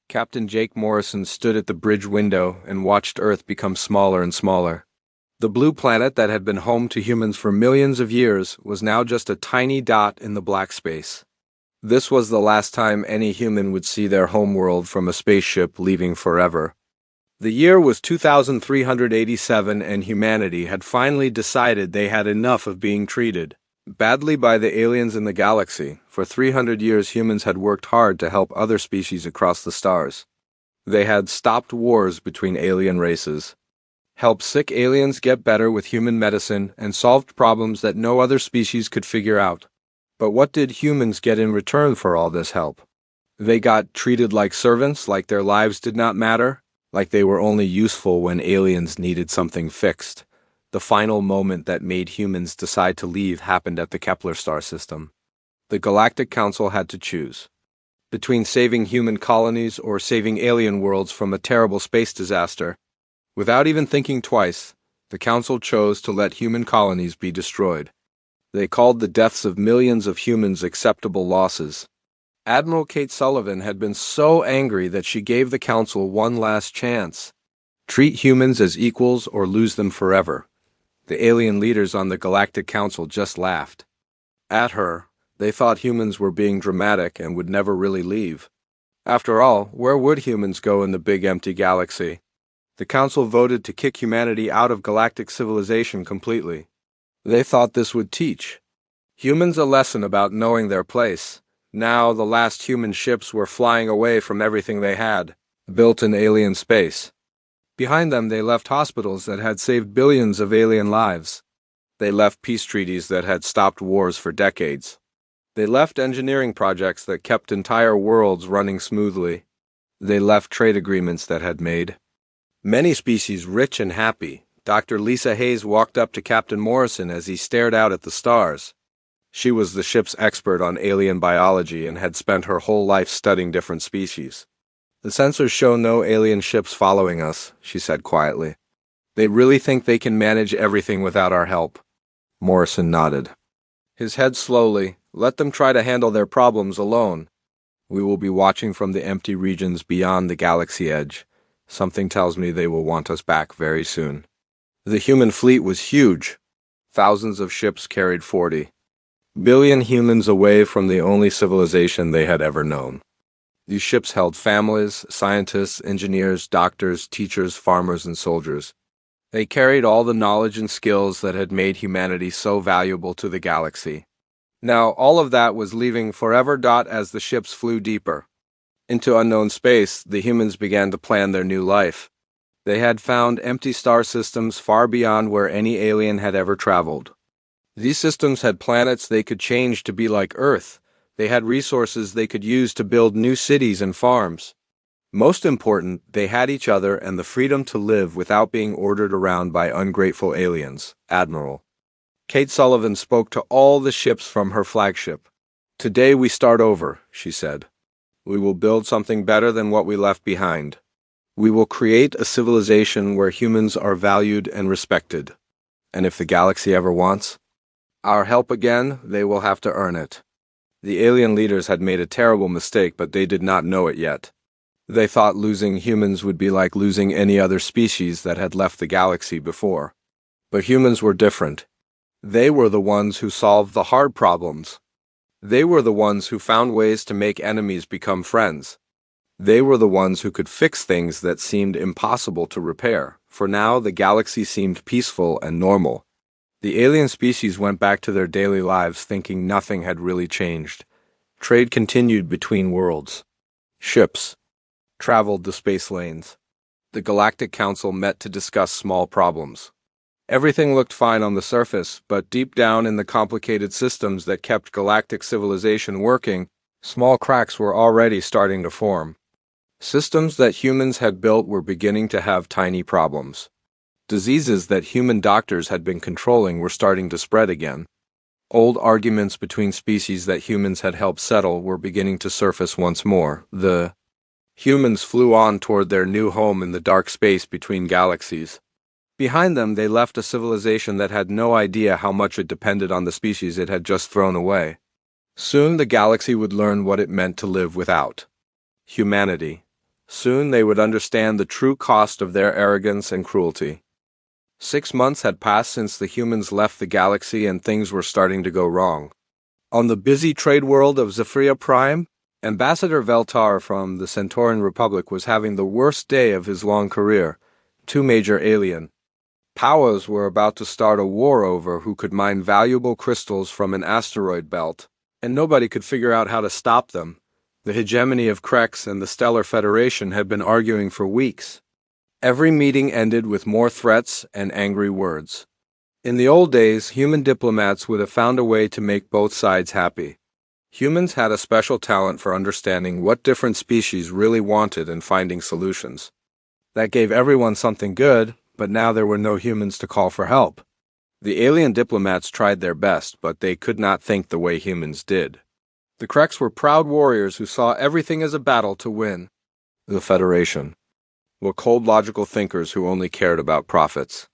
Captain Jake Morrison stood at the bridge window and watched Earth become smaller and smaller. The blue planet that had been home to humans for millions of years was now just a tiny dot in the black space. This was the last time any human would see their homeworld from a spaceship leaving forever. The year was 2387 and humanity had finally decided they had enough of being treated badly by the aliens in the galaxy. For 300 years humans had worked hard to help other species across the stars. They had stopped wars between alien races, helped sick aliens get better with human medicine, and solved problems that no other species could figure out. But what did humans get in return for all this help? They got treated like servants, like their lives did not matter, like they were only useful when aliens needed something fixed. The final moment that made humans decide to leave happened at the Kepler star system. The Galactic Council had to choose between saving human colonies or saving alien worlds from a terrible space disaster. Without even thinking twice, the Council chose to let human colonies be destroyed. They called the deaths of millions of humans acceptable losses. Admiral Kate Sullivan had been so angry that she gave the Council one last chance. Treat humans as equals or lose them forever. The alien leaders on the Galactic Council just laughed at her. They thought humans were being dramatic and would never really leave. After all, where would humans go in the big empty galaxy? The Council voted to kick humanity out of galactic civilization completely. They thought this would teach humans a lesson about knowing their place. Now the last human ships were flying away from everything they had, built in alien space. Behind them they left hospitals that had saved billions of alien lives. They left peace treaties that had stopped wars for decades. They left engineering projects that kept entire worlds running smoothly. They left trade agreements that had made many species rich and happy. Dr. Lisa Hayes walked up to Captain Morrison as he stared out at the stars. She was the ship's expert on alien biology and had spent her whole life studying different species. "The sensors show no alien ships following us," she said quietly. "They really think they can manage everything without our help." Morrison nodded his head slowly. "Let them try to handle their problems alone. We will be watching from the empty regions beyond the galaxy edge. Something tells me they will want us back very soon." The human fleet was huge. Thousands of ships carried 40 billion humans away from the only civilization they had ever known. These ships held families, scientists, engineers, doctors, teachers, farmers, and soldiers. They carried all the knowledge and skills that had made humanity so valuable to the galaxy. Now, all of that was leaving forever. As the ships flew deeper into unknown space, the humans began to plan their new life. They had found empty star systems far beyond where any alien had ever traveled. These systems had planets they could change to be like Earth. They had resources they could use to build new cities and farms. Most important, they had each other and the freedom to live without being ordered around by ungrateful aliens. Admiral Kate Sullivan spoke to all the ships from her flagship. "Today we start over," she said. "We will build something better than what we left behind. We will create a civilization where humans are valued and respected. And if the galaxy ever wants our help again, they will have to earn it." The alien leaders had made a terrible mistake, but they did not know it yet. They thought losing humans would be like losing any other species that had left the galaxy before. But humans were different. They were the ones who solved the hard problems. They were the ones who found ways to make enemies become friends. They were the ones who could fix things that seemed impossible to repair. For now, the galaxy seemed peaceful and normal. The alien species went back to their daily lives thinking nothing had really changed. Trade continued between worlds. Ships traveled the space lanes. The Galactic Council met to discuss small problems. Everything looked fine on the surface, but deep down in the complicated systems that kept galactic civilization working, small cracks were already starting to form. Systems that humans had built were beginning to have tiny problems. Diseases that human doctors had been controlling were starting to spread again. Old arguments between species that humans had helped settle were beginning to surface once more. The humans flew on toward their new home in the dark space between galaxies. Behind them, they left a civilization that had no idea how much it depended on the species it had just thrown away. Soon the galaxy would learn what it meant to live without humanity. Soon they would understand the true cost of their arrogance and cruelty. 6 months had passed since the humans left the galaxy and things were starting to go wrong. On the busy trade world of Zephyria Prime, Ambassador Veltar from the Centauran Republic was having the worst day of his long career. Two major alien powers were about to start a war over who could mine valuable crystals from an asteroid belt, and nobody could figure out how to stop them. The hegemony of Krex and the Stellar Federation had been arguing for weeks. Every meeting ended with more threats and angry words. In the old days, human diplomats would have found a way to make both sides happy. Humans had a special talent for understanding what different species really wanted and finding solutions. That gave everyone something good, but now there were no humans to call for help. The alien diplomats tried their best, but they could not think the way humans did. The Krex were proud warriors who saw everything as a battle to win. The Federation were cold, logical thinkers who only cared about profits.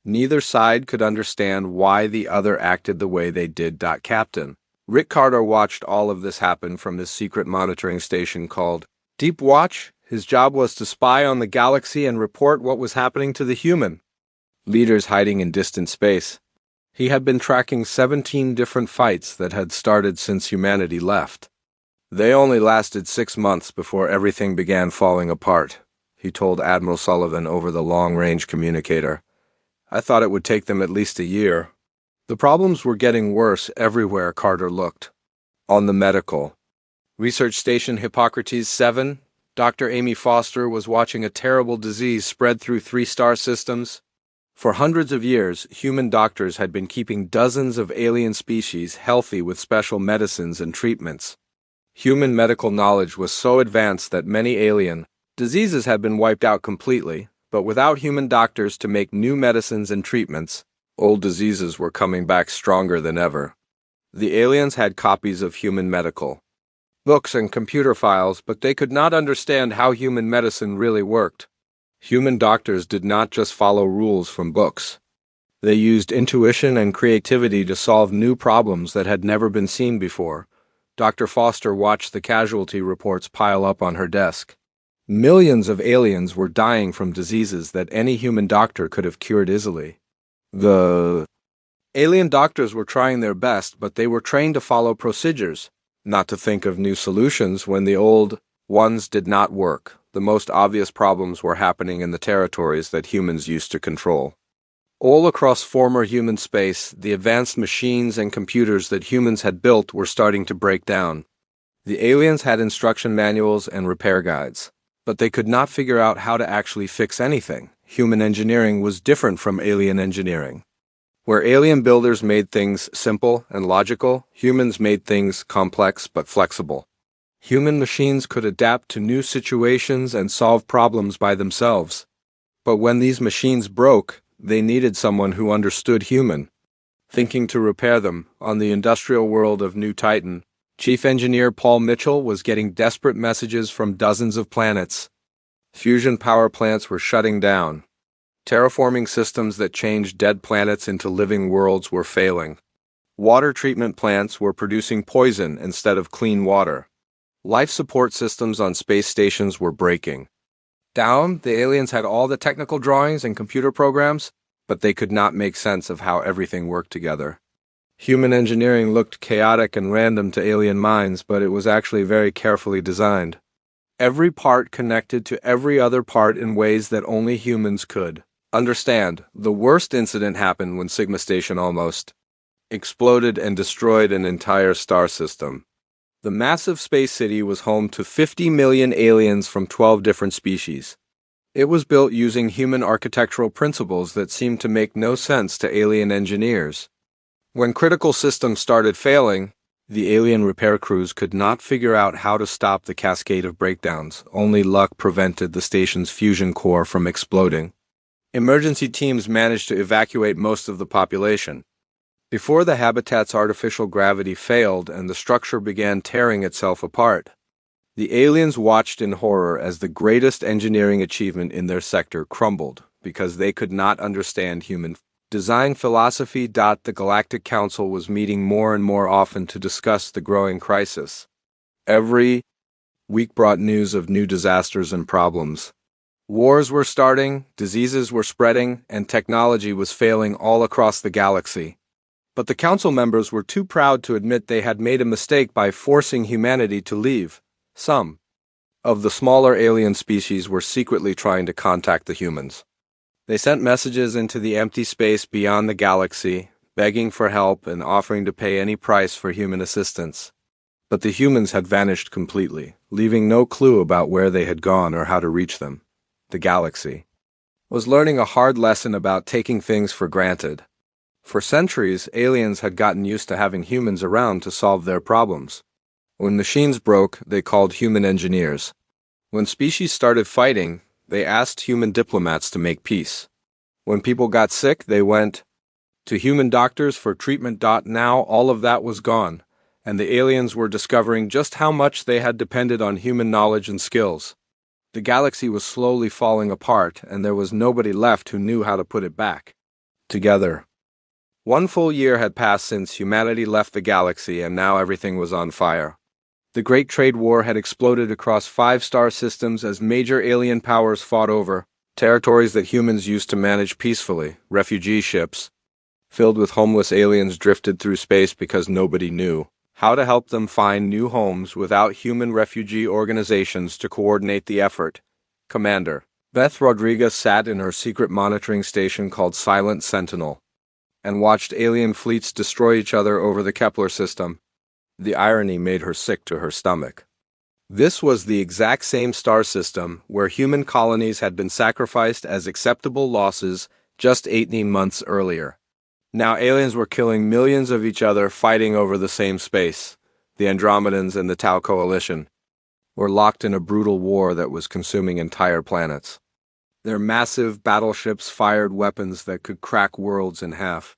Neither side could understand why the other acted the way they did. Captain Rick Carter watched all of this happen from his secret monitoring station called Deep Watch. His job was to spy on the galaxy and report what was happening to the human leaders hiding in distant space. He had been tracking 17 different fights that had started since humanity left. They only lasted 6 months before everything began falling apart, he told Admiral Sullivan over the long-range communicator. I thought it would take them at least a year. The problems were getting worse everywhere Carter looked. On the medical research station Hippocrates 7, Dr. Amy Foster was watching a terrible disease spread through 3-star systems. For hundreds of years, human doctors had been keeping dozens of alien species healthy with special medicines and treatments. Human medical knowledge was so advanced that many alien diseases had been wiped out completely, but without human doctors to make new medicines and treatments, old diseases were coming back stronger than ever. The aliens had copies of human medical books and computer files, but they could not understand how human medicine really worked. Human doctors did not just follow rules from books. They used intuition and creativity to solve new problems that had never been seen before. Dr. Foster watched the casualty reports pile up on her desk. Millions of aliens were dying from diseases that any human doctor could have cured easily. The alien doctors were trying their best, but they were trained to follow procedures, not to think of new solutions when the old ones did not work. The most obvious problems were happening in the territories that humans used to control. All across former human space, the advanced machines and computers that humans had built were starting to break down. The aliens had instruction manuals and repair guides, but they could not figure out how to actually fix anything. Human engineering was different from alien engineering. Where alien builders made things simple and logical, humans made things complex but flexible. Human machines could adapt to new situations and solve problems by themselves. But when these machines broke, they needed someone who understood human thinking to repair them. On the industrial world of New Titan, Chief Engineer Paul Mitchell was getting desperate messages from dozens of planets. Fusion power plants were shutting down. Terraforming systems that changed dead planets into living worlds were failing. Water treatment plants were producing poison instead of clean water. Life support systems on space stations were breaking down. The aliens had all the technical drawings and computer programs, but they could not make sense of how everything worked together. Human engineering looked chaotic and random to alien minds, but it was actually very carefully designed. Every part connected to every other part in ways that only humans could understand. The worst incident happened when Sigma Station almost exploded and destroyed an entire star system. The massive space city was home to 50 million aliens from 12 different species. It was built using human architectural principles that seemed to make no sense to alien engineers. When critical systems started failing, the alien repair crews could not figure out how to stop the cascade of breakdowns. Only luck prevented the station's fusion core from exploding. Emergency teams managed to evacuate most of the population. Before the habitat's artificial gravity failed and the structure began tearing itself apart, the aliens watched in horror as the greatest engineering achievement in their sector crumbled because they could not understand human design philosophy. The Galactic Council was meeting more and more often to discuss the growing crisis. Every week brought news of new disasters and problems. Wars were starting, diseases were spreading, and technology was failing all across the galaxy. But the council members were too proud to admit they had made a mistake by forcing humanity to leave. Some of the smaller alien species were secretly trying to contact the humans. They sent messages into the empty space beyond the galaxy, begging for help and offering to pay any price for human assistance. But the humans had vanished completely, leaving no clue about where they had gone or how to reach them. The galaxy was learning a hard lesson about taking things for granted. For centuries, aliens had gotten used to having humans around to solve their problems. When machines broke, they called human engineers. When species started fighting, they asked human diplomats to make peace. When people got sick, they went to human doctors for treatment. Now all of that was gone, and the aliens were discovering just how much they had depended on human knowledge and skills. The galaxy was slowly falling apart, and there was nobody left who knew how to put it back together. 1 full year had passed since humanity left the galaxy, and now everything was on fire. The Great Trade War had exploded across 5 star systems as major alien powers fought over territories that humans used to manage peacefully. Refugee ships, filled with homeless aliens, drifted through space because nobody knew how to help them find new homes without human refugee organizations to coordinate the effort. Commander Beth Rodriguez sat in her secret monitoring station called Silent Sentinel and watched alien fleets destroy each other over the Kepler system. The irony made her sick to her stomach. This was the exact same star system where human colonies had been sacrificed as acceptable losses just 18 months earlier. Now aliens were killing millions of each other, fighting over the same space. The Andromedans and the Tau Coalition were locked in a brutal war that was consuming entire planets. Their massive battleships fired weapons that could crack worlds in half.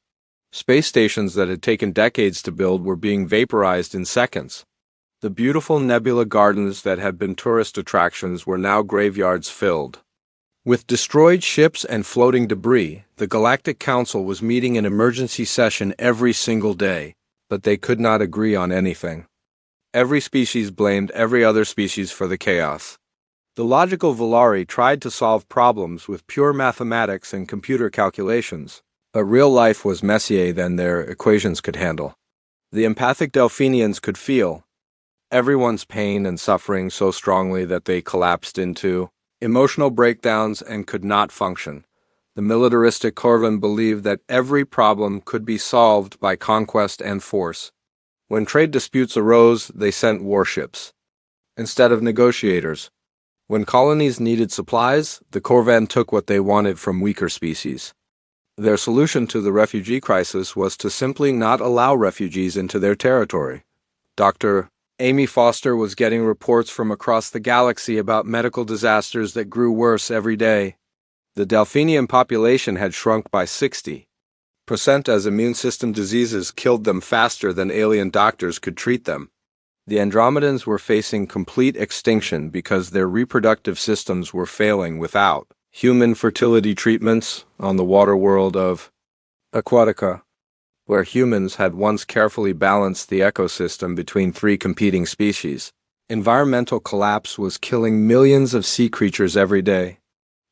Space stations that had taken decades to build were being vaporized in seconds. The beautiful nebula gardens that had been tourist attractions were now graveyards filled with destroyed ships and floating debris. The Galactic Council was meeting in emergency session every single day, but they could not agree on anything. Every species blamed every other species for the chaos. The logical Volari tried to solve problems with pure mathematics and computer calculations, but real life was messier than their equations could handle. The empathic Delphinians could feel everyone's pain and suffering so strongly that they collapsed into emotional breakdowns and could not function. The militaristic Corvan believed that every problem could be solved by conquest and force. When trade disputes arose, they sent warships instead of negotiators. When colonies needed supplies, the Corvan took what they wanted from weaker species. Their solution to the refugee crisis was to simply not allow refugees into their territory. Dr. Amy Foster was getting reports from across the galaxy about medical disasters that grew worse every day. The Delphinian population had shrunk by 60% as immune system diseases killed them faster than alien doctors could treat them. The Andromedans were facing complete extinction because their reproductive systems were failing without human fertility treatments on the water world of Aquatica, where humans had once carefully balanced the ecosystem between 3 competing species. Environmental collapse was killing millions of sea creatures every day.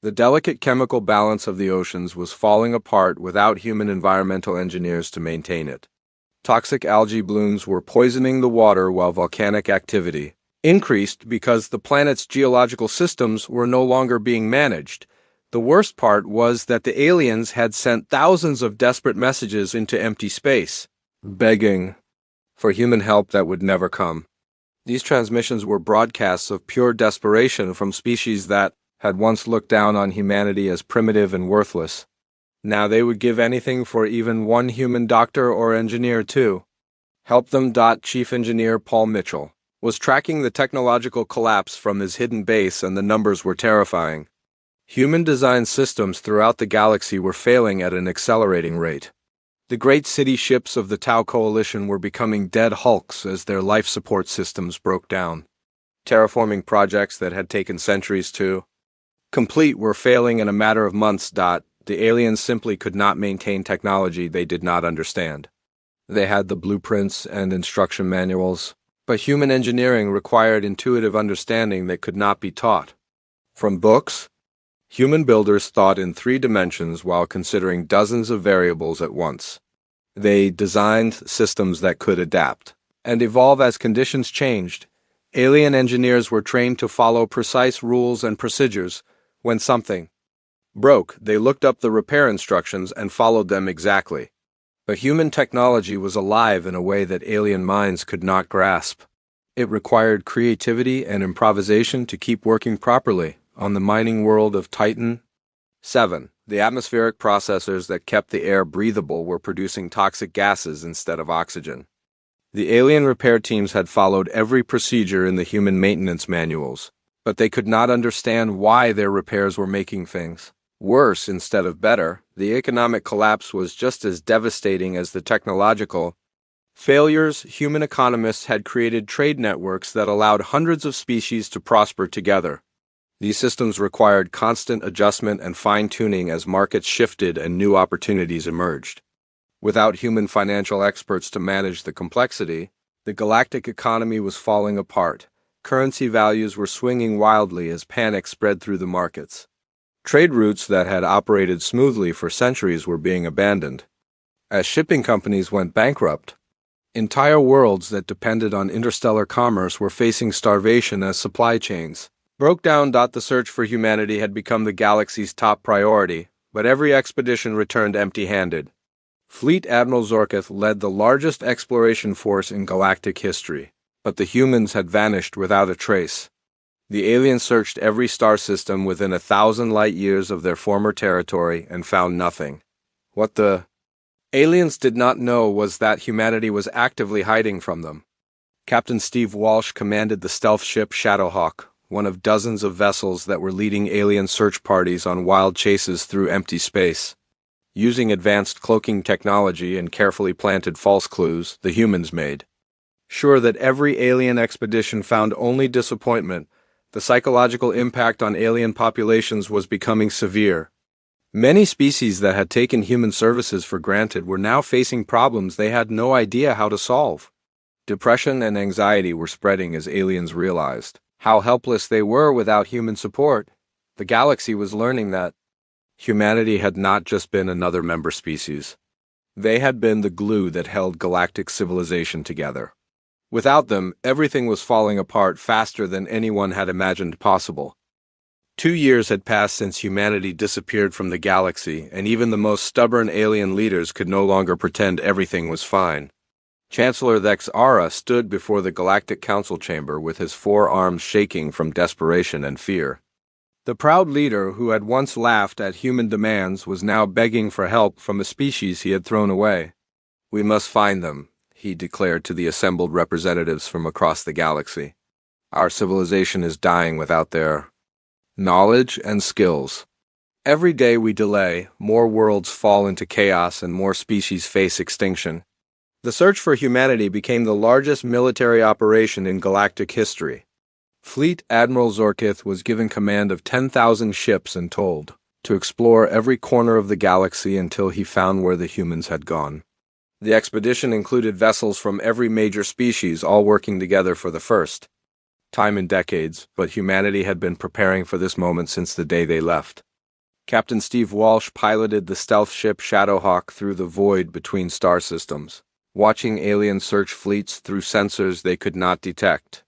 The delicate chemical balance of the oceans was falling apart without human environmental engineers to maintain it. Toxic algae blooms were poisoning the water while volcanic activity increased because the planet's geological systems were no longer being managed. The worst part was that the aliens had sent thousands of desperate messages into empty space, begging for human help that would never come. These transmissions were broadcasts of pure desperation from species that had once looked down on humanity as primitive and worthless. Now they would give anything for even one human doctor or engineer to help them. Chief Engineer Paul Mitchell was tracking the technological collapse from his hidden base, and the numbers were terrifying. Human-designed systems throughout the galaxy were failing at an accelerating rate. The great city ships of the Tau Coalition were becoming dead hulks as their life support systems broke down. Terraforming projects that had taken centuries to complete were failing in a matter of months. The aliens simply could not maintain technology they did not understand. They had the blueprints and instruction manuals, But human engineering required intuitive understanding that could not be taught. From books, human builders thought in 3 dimensions while considering dozens of variables at once. They designed systems that could adapt and evolve as conditions changed. Alien engineers were trained to follow precise rules and procedures. When something broke, they looked up the repair instructions and followed them exactly. But human technology was alive in a way that alien minds could not grasp. It required creativity and improvisation to keep working properly on the mining world of Titan. 7. The atmospheric processors that kept the air breathable were producing toxic gases instead of oxygen. The alien repair teams had followed every procedure in the human maintenance manuals, but they could not understand why their repairs were making things worse instead of better. The economic collapse was just as devastating as the technological failures. Human economists had created trade networks that allowed hundreds of species to prosper together. These systems required constant adjustment and fine-tuning as markets shifted and new opportunities emerged. Without human financial experts to manage the complexity, the galactic economy was falling apart. Currency values were swinging wildly as panic spread through the markets. Trade routes that had operated smoothly for centuries were being abandoned. As shipping companies went bankrupt, entire worlds that depended on interstellar commerce were facing starvation as supply chains broke down. The search for humanity had become the galaxy's top priority, but every expedition returned empty-handed. Fleet Admiral Zorkith led the largest exploration force in galactic history, but the humans had vanished without a trace. The aliens searched every star system within 1,000 light-years of their former territory and found nothing. What the aliens did not know was that humanity was actively hiding from them. Captain Steve Walsh commanded the stealth ship Shadowhawk, one of dozens of vessels that were leading alien search parties on wild chases through empty space. Using advanced cloaking technology and carefully planted false clues, the humans made sure that every alien expedition found only disappointment. The psychological impact on alien populations was becoming severe. Many species that had taken human services for granted were now facing problems they had no idea how to solve. Depression and anxiety were spreading as aliens realized how helpless they were without human support. The galaxy was learning that humanity had not just been another member species. They had been the glue that held galactic civilization together. Without them, everything was falling apart faster than anyone had imagined possible. 2 years had passed since humanity disappeared from the galaxy, and even the most stubborn alien leaders could no longer pretend everything was fine. Chancellor Thex Ara stood before the Galactic Council chamber with his 4 arms shaking from desperation and fear. The proud leader who had once laughed at human demands was now begging for help from a species he had thrown away. "We must find them," he declared to the assembled representatives from across the galaxy. "Our civilization is dying without their knowledge and skills. Every day we delay, more worlds fall into chaos and more species face extinction." The search for humanity became the largest military operation in galactic history. Fleet Admiral Zorkith was given command of 10,000 ships and told to explore every corner of the galaxy until he found where the humans had gone. The expedition included vessels from every major species, all working together for the first time in decades, but humanity had been preparing for this moment since the day they left. Captain Steve Walsh piloted the stealth ship Shadowhawk through the void between star systems, watching alien search fleets through sensors they could not detect.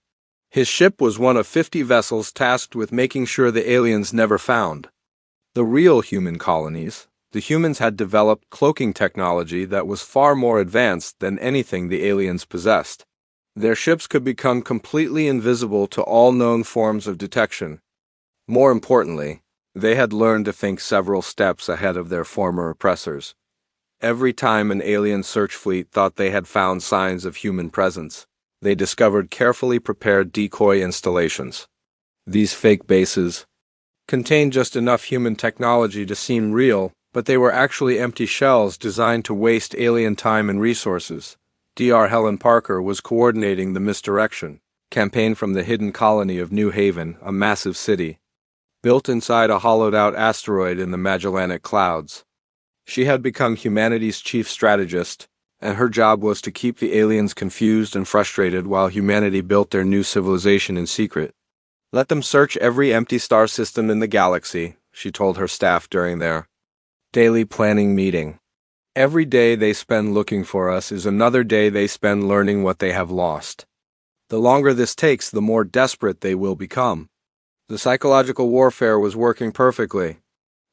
His ship was one of 50 vessels tasked with making sure the aliens never found the real human colonies. The humans had developed cloaking technology that was far more advanced than anything the aliens possessed. Their ships could become completely invisible to all known forms of detection. More importantly, they had learned to think several steps ahead of their former oppressors. Every time an alien search fleet thought they had found signs of human presence, they discovered carefully prepared decoy installations. These fake bases contained just enough human technology to seem real, but they were actually empty shells designed to waste alien time and resources. Dr. Helen Parker was coordinating the misdirection campaign from the hidden colony of New Haven, a massive city built inside a hollowed-out asteroid in the Magellanic Clouds. She had become humanity's chief strategist, and her job was to keep the aliens confused and frustrated while humanity built their new civilization in secret. "Let them search every empty star system in the galaxy," she told her staff during their daily planning meeting. "Every day they spend looking for us is another day they spend learning what they have lost. The longer this takes, the more desperate they will become." The psychological warfare was working perfectly.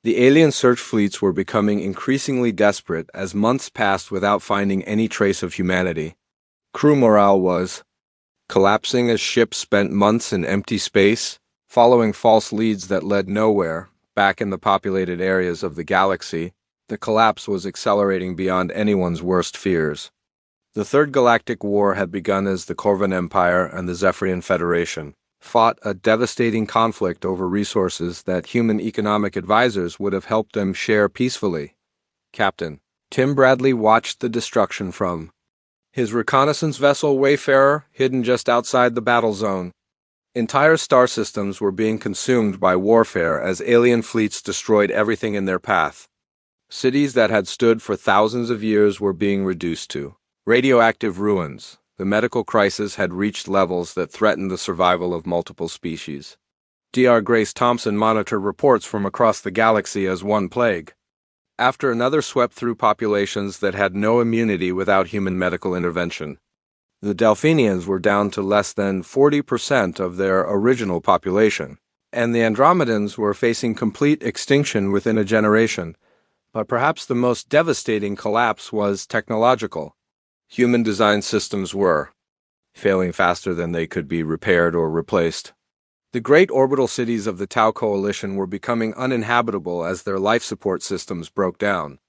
The alien search fleets were becoming increasingly desperate as months passed without finding any trace of humanity. Crew morale was collapsing as ships spent months in empty space, following false leads that led nowhere. Back in the populated areas of the galaxy, the collapse was accelerating beyond anyone's worst fears. The Third Galactic War had begun as the Corvan Empire and the Zephyrian Federation fought a devastating conflict over resources that human economic advisors would have helped them share peacefully. Captain Tim Bradley watched the destruction from his reconnaissance vessel Wayfarer, hidden just outside the battle zone. Entire star systems were being consumed by warfare as alien fleets destroyed everything in their path. Cities that had stood for thousands of years were being reduced to radioactive ruins. The medical crisis had reached levels that threatened the survival of multiple species. Dr. Grace Thompson monitored reports from across the galaxy as one plague after another swept through populations that had no immunity without human medical intervention. The Delphinians were down to less than 40% of their original population, and the Andromedans were facing complete extinction within a generation. But perhaps the most devastating collapse was technological. Human-designed systems were failing faster than they could be repaired or replaced. The great orbital cities of the Tau Coalition were becoming uninhabitable as their life support systems broke down.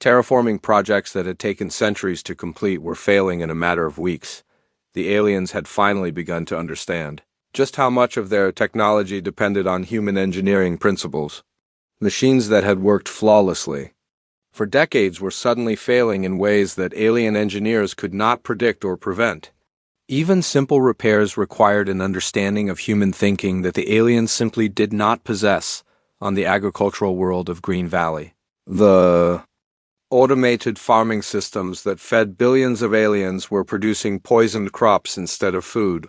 Terraforming projects that had taken centuries to complete were failing in a matter of weeks. The aliens had finally begun to understand just how much of their technology depended on human engineering principles. Machines that had worked flawlessly for decades were suddenly failing in ways that alien engineers could not predict or prevent. Even simple repairs required an understanding of human thinking that the aliens simply did not possess on the agricultural world of Green Valley. The automated farming systems that fed billions of aliens were producing poisoned crops instead of food.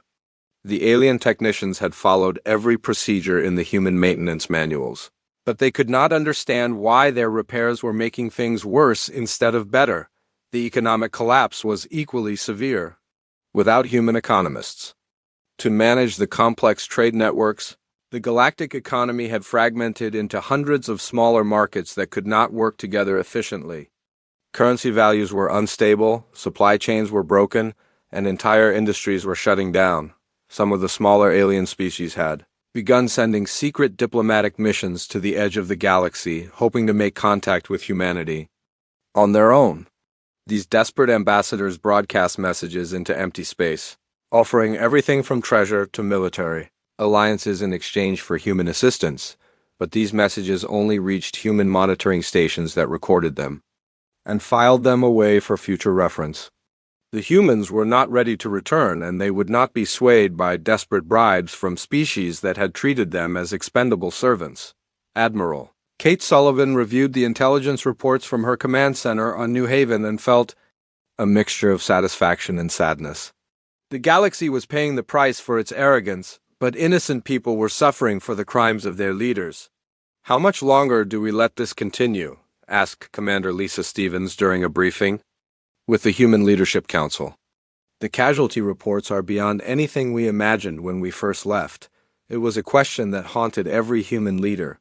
The alien technicians had followed every procedure in the human maintenance manuals, but they could not understand why their repairs were making things worse instead of better. The economic collapse was equally severe. Without human economists to manage the complex trade networks, the galactic economy had fragmented into hundreds of smaller markets that could not work together efficiently. Currency values were unstable, supply chains were broken, and entire industries were shutting down. Some of the smaller alien species had begun sending secret diplomatic missions to the edge of the galaxy, hoping to make contact with humanity on their own. These desperate ambassadors broadcast messages into empty space, offering everything from treasure to military alliances in exchange for human assistance, but these messages only reached human monitoring stations that recorded them and filed them away for future reference. The humans were not ready to return, and they would not be swayed by desperate bribes from species that had treated them as expendable servants. Admiral Kate Sullivan reviewed the intelligence reports from her command center on New Haven and felt a mixture of satisfaction and sadness. The galaxy was paying the price for its arrogance, but innocent people were suffering for the crimes of their leaders. "How much longer do we let this continue?" asked Commander Lisa Stevens during a briefing with the Human Leadership Council. "The casualty reports are beyond anything we imagined when we first left." It was a question that haunted every human leader.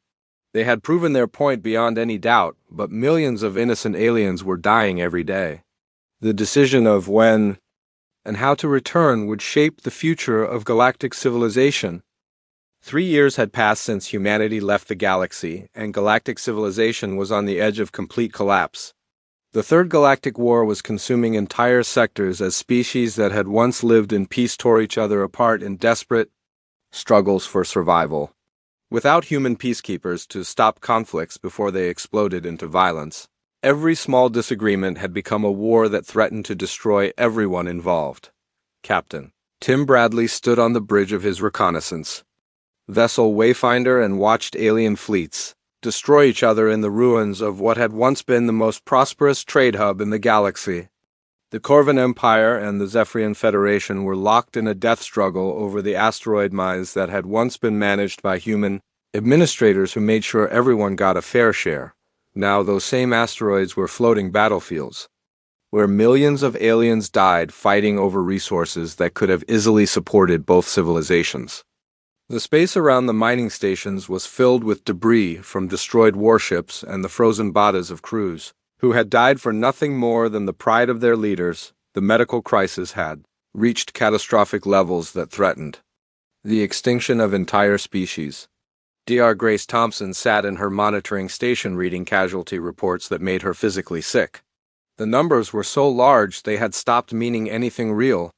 They had proven their point beyond any doubt, but millions of innocent aliens were dying every day. The decision of when and how to return would shape the future of galactic civilization. 3 years had passed since humanity left the galaxy, and galactic civilization was on the edge of complete collapse. The Third Galactic War was consuming entire sectors as species that had once lived in peace tore each other apart in desperate struggles for survival. Without human peacekeepers to stop conflicts before they exploded into violence, every small disagreement had become a war that threatened to destroy everyone involved. Captain Tim Bradley stood on the bridge of his reconnaissance vessel Wayfinder and watched alien fleets destroy each other in the ruins of what had once been the most prosperous trade hub in the galaxy. The Corvan Empire and the Zephyrian Federation were locked in a death struggle over the asteroid mines that had once been managed by human administrators who made sure everyone got a fair share. Now those same asteroids were floating battlefields, where millions of aliens died fighting over resources that could have easily supported both civilizations. The space around the mining stations was filled with debris from destroyed warships and the frozen bodies of crews, who had died for nothing more than the pride of their leaders. The medical crisis had reached catastrophic levels that threatened the extinction of entire species. Dr. Grace Thompson sat in her monitoring station reading casualty reports that made her physically sick. The numbers were so large they had stopped meaning anything real.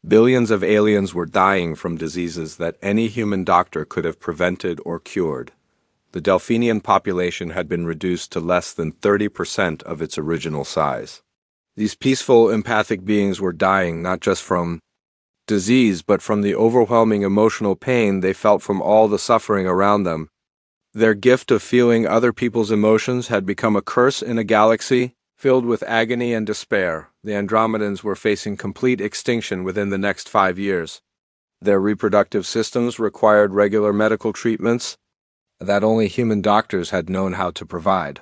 Billions of aliens were dying from diseases that any human doctor could have prevented or cured. The Delphinian population had been reduced to less than 30% of its original size. These peaceful, empathic beings were dying not just from disease, but from the overwhelming emotional pain they felt from all the suffering around them. Their gift of feeling other people's emotions had become a curse in a galaxy filled with agony and despair. The Andromedans were facing complete extinction within the next 5 years. Their reproductive systems required regular medical treatments that only human doctors had known how to provide.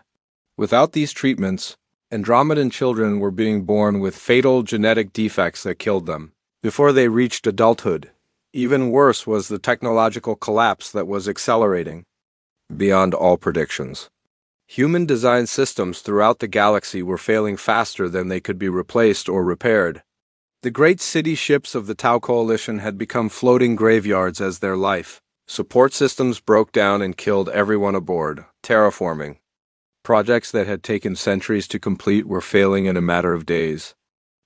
Without these treatments, Andromedan children were being born with fatal genetic defects that killed them before they reached adulthood. Even worse was the technological collapse that was accelerating beyond all predictions. Human-designed systems throughout the galaxy were failing faster than they could be replaced or repaired. The great city ships of the Tau Coalition had become floating graveyards as their life support systems broke down and killed everyone aboard. Terraforming projects that had taken centuries to complete were failing in a matter of days.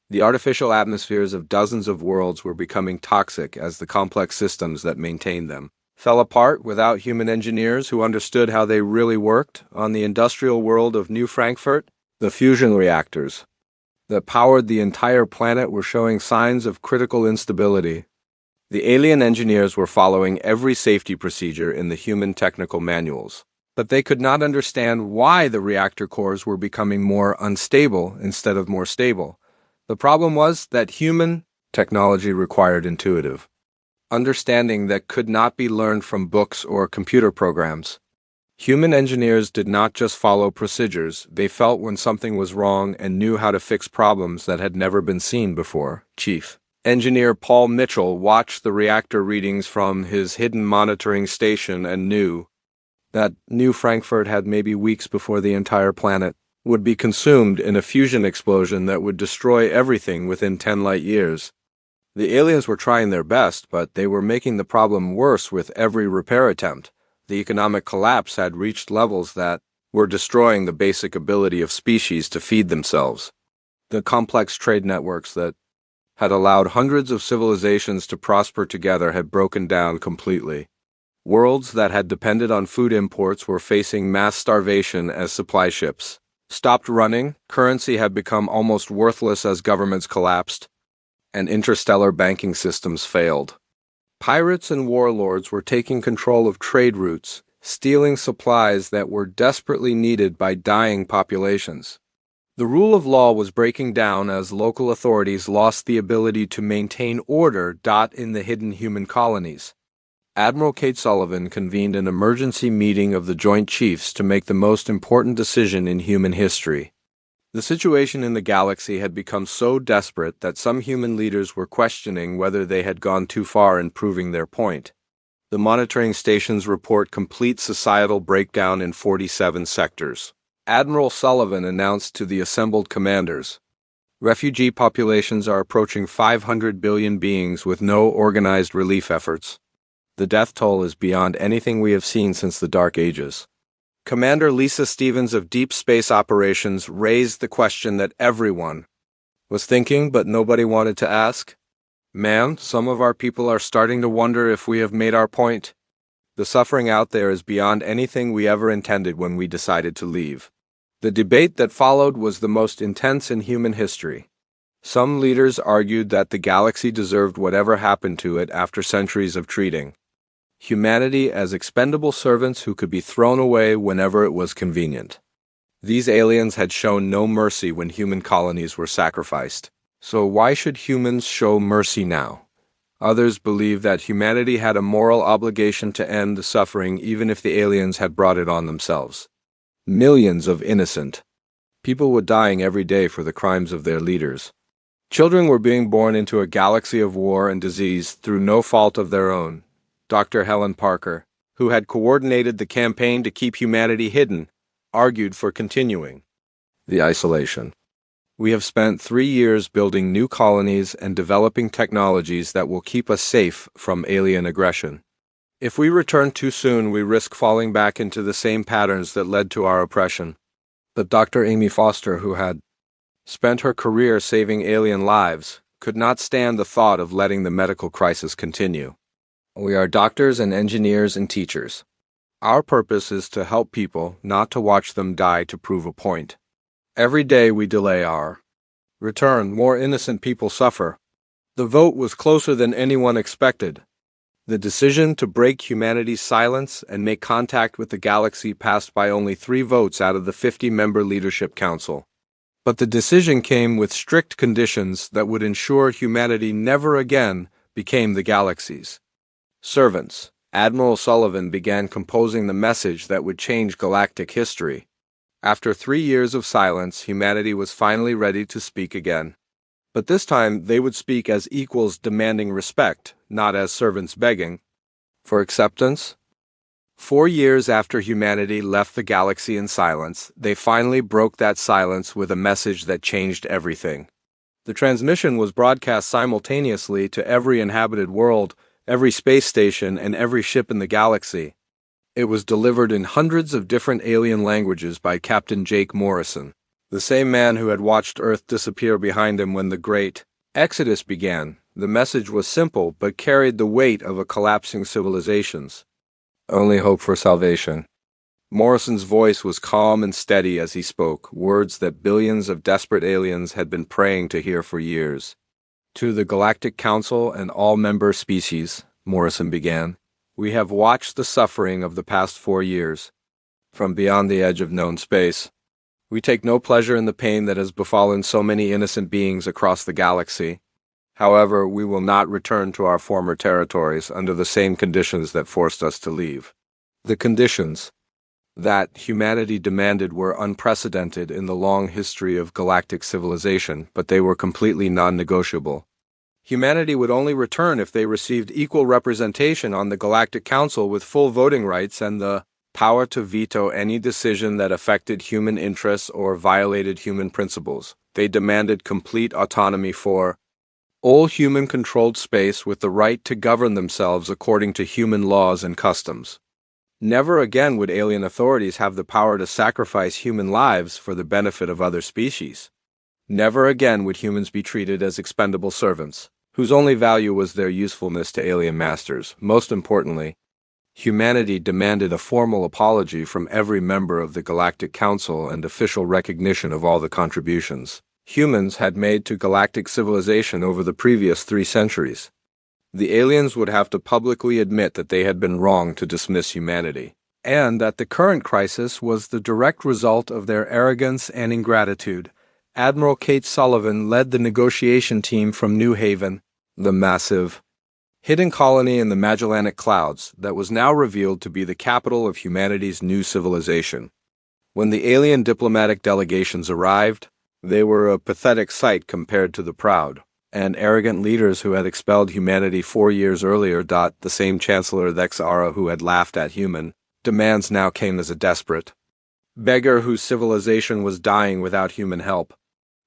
The artificial atmospheres of dozens of worlds were becoming toxic as the complex systems that maintained them fell apart without human engineers who understood how they really worked. On the industrial world of New Frankfurt, the fusion reactors that powered the entire planet were showing signs of critical instability. The alien engineers were following every safety procedure in the human technical manuals, but they could not understand why the reactor cores were becoming more unstable instead of more stable. The problem was that human technology required intuitive understanding that could not be learned from books or computer programs. Human engineers did not just follow procedures, they felt when something was wrong and knew how to fix problems that had never been seen before. Chief Engineer Paul Mitchell watched the reactor readings from his hidden monitoring station and knew that New Frankfurt had maybe weeks before the entire planet would be consumed in a fusion explosion that would destroy everything within 10 light years. The aliens were trying their best, but they were making the problem worse with every repair attempt. The economic collapse had reached levels that were destroying the basic ability of species to feed themselves. The complex trade networks that had allowed hundreds of civilizations to prosper together had broken down completely. Worlds that had depended on food imports were facing mass starvation as supply ships stopped running, currency had become almost worthless as governments collapsed, and interstellar banking systems failed. Pirates and warlords were taking control of trade routes, stealing supplies that were desperately needed by dying populations. The rule of law was breaking down as local authorities lost the ability to maintain order. In the hidden human colonies, Admiral Kate Sullivan convened an emergency meeting of the Joint Chiefs to make the most important decision in human history. The situation in the galaxy had become so desperate that some human leaders were questioning whether they had gone too far in proving their point. The monitoring stations report complete societal breakdown in 47 sectors. Admiral Sullivan announced to the assembled commanders, "Refugee populations are approaching 500 billion beings with no organized relief efforts. The death toll is beyond anything we have seen since the Dark Ages." Commander Lisa Stevens of Deep Space Operations raised the question that everyone was thinking but nobody wanted to ask. "Ma'am, some of our people are starting to wonder if we have made our point. The suffering out there is beyond anything we ever intended when we decided to leave." The debate that followed was the most intense in human history. Some leaders argued that the galaxy deserved whatever happened to it after centuries of treating humanity as expendable servants who could be thrown away whenever it was convenient. These aliens had shown no mercy when human colonies were sacrificed. So why should humans show mercy now? Others believe that humanity had a moral obligation to end the suffering even if the aliens had brought it on themselves. Millions of innocent people were dying every day for the crimes of their leaders. Children were being born into a galaxy of war and disease through no fault of their own. Dr. Helen Parker, who had coordinated the campaign to keep humanity hidden, argued for continuing the isolation. We have spent 3 years building new colonies and developing technologies that will keep us safe from alien aggression. If we return too soon, we risk falling back into the same patterns that led to our oppression. But Dr. Amy Foster, who had spent her career saving alien lives, could not stand the thought of letting the medical crisis continue. We are doctors and engineers and teachers. Our purpose is to help people, not to watch them die to prove a point. Every day we delay our return, more innocent people suffer. The vote was closer than anyone expected. The decision to break humanity's silence and make contact with the galaxy passed by only 3 votes out of the 50-member Leadership Council. But the decision came with strict conditions that would ensure humanity never again became the galaxy's servants. Admiral Sullivan began composing the message that would change galactic history. After 3 years of silence, humanity was finally ready to speak again. But this time they would speak as equals demanding respect, not as servants begging for acceptance. 4 years after humanity left the galaxy in silence, they finally broke that silence with a message that changed everything. The transmission was broadcast simultaneously to every inhabited world, every space station, and every ship in the galaxy. It was delivered in hundreds of different alien languages by Captain Jake Morrison, the same man who had watched Earth disappear behind him when the Great Exodus began. The message was simple but carried the weight of a collapsing civilization's only hope for salvation. Morrison's voice was calm and steady as he spoke, words that billions of desperate aliens had been praying to hear for years. To the Galactic Council and all member species, Morrison began, we have watched the suffering of the past 4 years. From beyond the edge of known space, we take no pleasure in the pain that has befallen so many innocent beings across the galaxy. However, we will not return to our former territories under the same conditions that forced us to leave. The conditions that humanity demanded were unprecedented in the long history of galactic civilization, but they were completely non-negotiable. Humanity would only return if they received equal representation on the Galactic Council with full voting rights and the power to veto any decision that affected human interests or violated human principles. They demanded complete autonomy for all human-controlled space with the right to govern themselves according to human laws and customs. Never again would alien authorities have the power to sacrifice human lives for the benefit of other species. Never again would humans be treated as expendable servants, whose only value was their usefulness to alien masters. Most importantly, humanity demanded a formal apology from every member of the Galactic Council and official recognition of all the contributions humans had made to galactic civilization over the previous 3 centuries. The aliens would have to publicly admit that they had been wrong to dismiss humanity, and that the current crisis was the direct result of their arrogance and ingratitude. Admiral Kate Sullivan led the negotiation team from New Haven, the massive, hidden colony in the Magellanic Clouds that was now revealed to be the capital of humanity's new civilization. When the alien diplomatic delegations arrived, they were a pathetic sight compared to the proud and arrogant leaders who had expelled humanity 4 years earlier. The same Chancellor Thexara who had laughed at human demands now came as a desperate beggar whose civilization was dying without human help.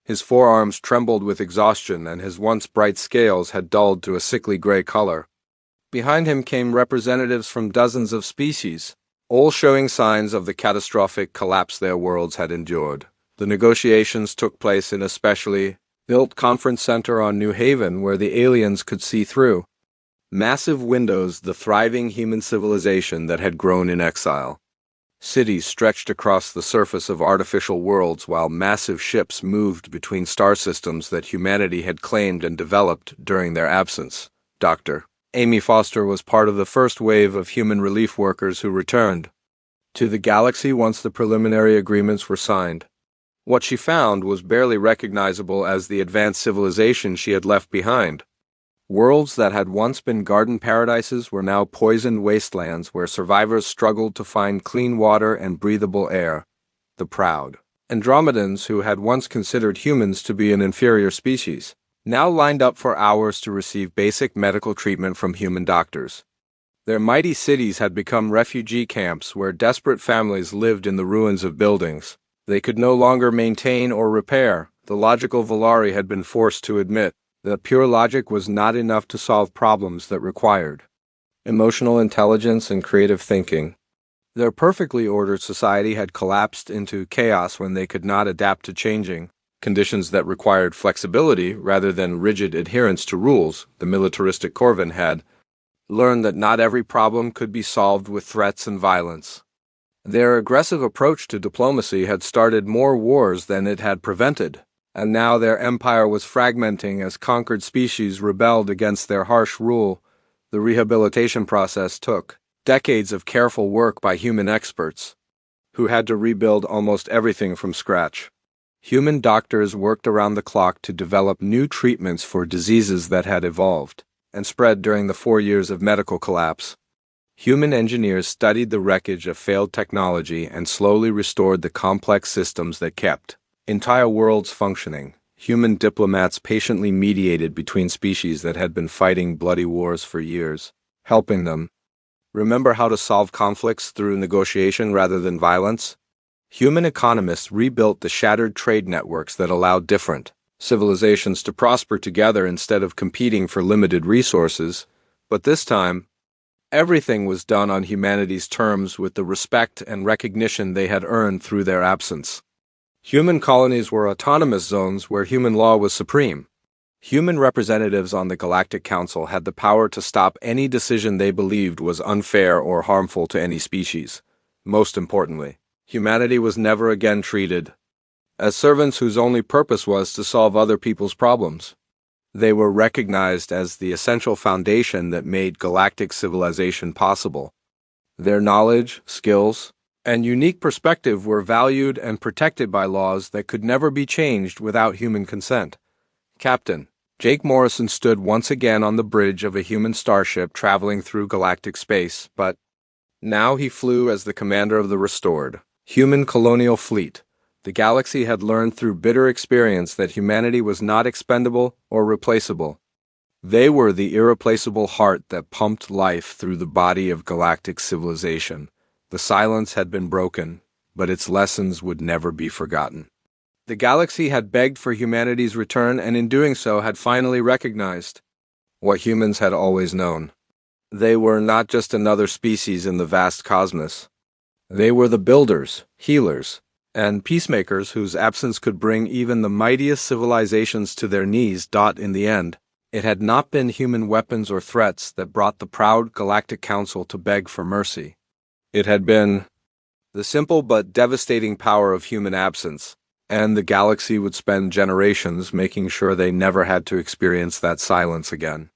His forearms trembled with exhaustion, and his once bright scales had dulled to a sickly gray color. Behind him came representatives from dozens of species, all showing signs of the catastrophic collapse their worlds had endured. The negotiations took place in a specially built conference center on New Haven where the aliens could see through massive windows the thriving human civilization that had grown in exile. Cities stretched across the surface of artificial worlds while massive ships moved between star systems that humanity had claimed and developed during their absence. Dr. Amy Foster was part of the first wave of human relief workers who returned to the galaxy once the preliminary agreements were signed. What she found was barely recognizable as the advanced civilization she had left behind. Worlds that had once been garden paradises were now poisoned wastelands where survivors struggled to find clean water and breathable air. The proud Andromedans, who had once considered humans to be an inferior species, now lined up for hours to receive basic medical treatment from human doctors. Their mighty cities had become refugee camps where desperate families lived in the ruins of buildings they could no longer maintain or repair. The logical Volari had been forced to admit that pure logic was not enough to solve problems that required emotional intelligence and creative thinking. Their perfectly ordered society had collapsed into chaos when they could not adapt to changing conditions that required flexibility rather than rigid adherence to rules. The militaristic Corvin had learned that not every problem could be solved with threats and violence. Their aggressive approach to diplomacy had started more wars than it had prevented, and now their empire was fragmenting as conquered species rebelled against their harsh rule. The rehabilitation process took decades of careful work by human experts, who had to rebuild almost everything from scratch. Human doctors worked around the clock to develop new treatments for diseases that had evolved and spread during the 4 years of medical collapse. Human engineers studied the wreckage of failed technology and slowly restored the complex systems that kept entire worlds functioning. Human diplomats patiently mediated between species that had been fighting bloody wars for years, helping them remember how to solve conflicts through negotiation rather than violence. Human economists rebuilt the shattered trade networks that allowed different civilizations to prosper together instead of competing for limited resources. But this time, everything was done on humanity's terms with the respect and recognition they had earned through their absence. Human colonies were autonomous zones where human law was supreme. Human representatives on the Galactic Council had the power to stop any decision they believed was unfair or harmful to any species. Most importantly, humanity was never again treated as servants whose only purpose was to solve other people's problems. They were recognized as the essential foundation that made galactic civilization possible. Their knowledge, skills, and unique perspective were valued and protected by laws that could never be changed without human consent. Captain Jake Morrison stood once again on the bridge of a human starship traveling through galactic space, but now he flew as the commander of the restored human colonial fleet. The galaxy had learned through bitter experience that humanity was not expendable or replaceable. They were the irreplaceable heart that pumped life through the body of galactic civilization. The silence had been broken, but its lessons would never be forgotten. The galaxy had begged for humanity's return and in doing so had finally recognized what humans had always known. They were not just another species in the vast cosmos. They were the builders, healers, and peacemakers whose absence could bring even the mightiest civilizations to their knees. In the end, it had not been human weapons or threats that brought the proud Galactic Council to beg for mercy. It had been the simple but devastating power of human absence, and the galaxy would spend generations making sure they never had to experience that silence again.